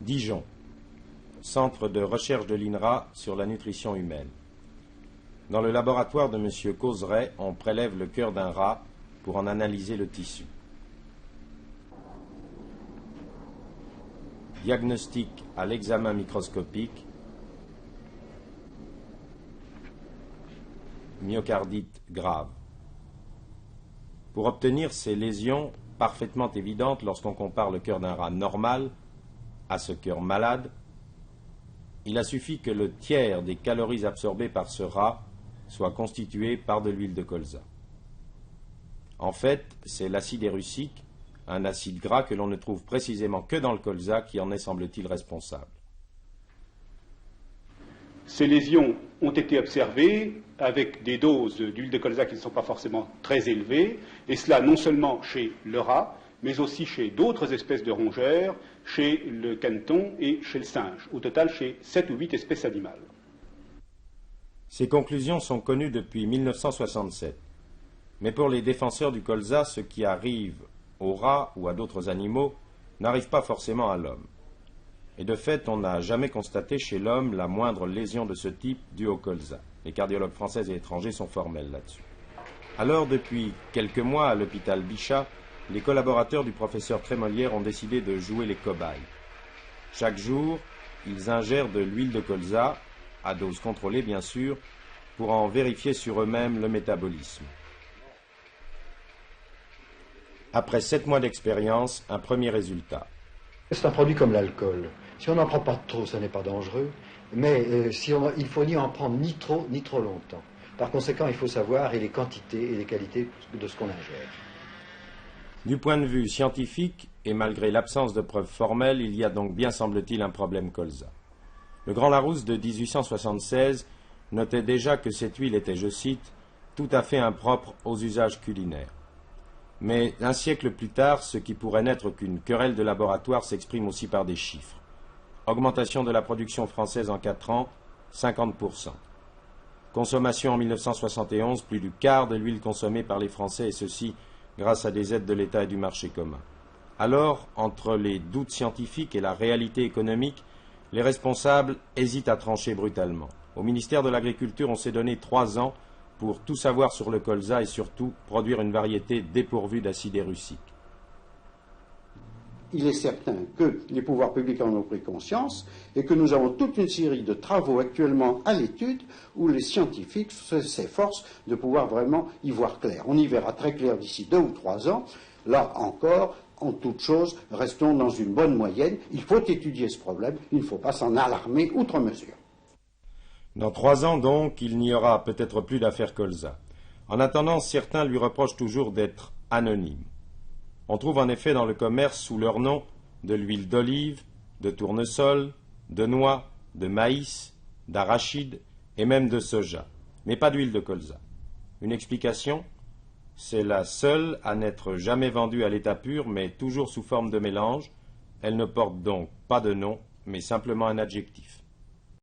Dijon, centre de recherche de l'INRA sur la nutrition humaine. Dans le laboratoire de M. Causeret, on prélève le cœur d'un rat pour en analyser le tissu. Diagnostic à l'examen microscopique. Myocardite grave. Pour obtenir ces lésions parfaitement évidentes lorsqu'on compare le cœur d'un rat normal à ce cœur malade, il a suffi que le tiers des calories absorbées par ce rat soit constitué par de l'huile de colza. En fait, c'est l'acide érucique, un acide gras que l'on ne trouve précisément que dans le colza, qui en est, semble-t-il, responsable. Ces lésions ont été observées avec des doses d'huile de colza qui ne sont pas forcément très élevées, et cela non seulement chez le rat, mais aussi chez d'autres espèces de rongeurs, chez le caneton et chez le singe, au total chez 7 ou 8 espèces animales. Ces conclusions sont connues depuis 1967. Mais pour les défenseurs du colza, ce qui arrive aux rats ou à d'autres animaux n'arrive pas forcément à l'homme. Et de fait, on n'a jamais constaté chez l'homme la moindre lésion de ce type due au colza. Les cardiologues français et étrangers sont formels là-dessus. Alors, depuis quelques mois, à l'hôpital Bichat, les collaborateurs du professeur Trémolière ont décidé de jouer les cobayes. Chaque jour, ils ingèrent de l'huile de colza, à dose contrôlée bien sûr, pour en vérifier sur eux-mêmes le métabolisme. Après 7 mois d'expérience, un premier résultat. C'est un produit comme l'alcool. Si on n'en prend pas trop, ça n'est pas dangereux, mais il faut ni en prendre ni trop longtemps. Par conséquent, il faut savoir les quantités et les qualités de ce qu'on ingère. Du point de vue scientifique, et malgré l'absence de preuves formelles, il y a donc bien, semble-t-il, un problème colza. Le Grand Larousse de 1876 notait déjà que cette huile était, je cite, tout à fait impropre aux usages culinaires. Mais un siècle plus tard, ce qui pourrait n'être qu'une querelle de laboratoire s'exprime aussi par des chiffres. Augmentation de la production française en 4 ans, 50%. Consommation en 1971, plus du quart de l'huile consommée par les Français, et ceci grâce à des aides de l'État et du marché commun. Alors, entre les doutes scientifiques et la réalité économique, les responsables hésitent à trancher brutalement. Au ministère de l'Agriculture, on s'est donné 3 ans pour tout savoir sur le colza et surtout produire une variété dépourvue d'acide érucique. Il est certain que les pouvoirs publics en ont pris conscience et que nous avons toute une série de travaux actuellement à l'étude où les scientifiques s'efforcent de pouvoir vraiment y voir clair. On y verra très clair d'ici 2 ou 3 ans. Là encore, en toute chose, restons dans une bonne moyenne. Il faut étudier ce problème, il ne faut pas s'en alarmer outre mesure. Dans 3 ans, donc, il n'y aura peut-être plus d'affaire colza. En attendant, certains lui reprochent toujours d'être anonyme. On trouve en effet dans le commerce sous leur nom de l'huile d'olive, de tournesol, de noix, de maïs, d'arachide et même de soja, mais pas d'huile de colza. Une explication ? C'est la seule à n'être jamais vendue à l'état pur, mais toujours sous forme de mélange. Elle ne porte donc pas de nom, mais simplement un adjectif.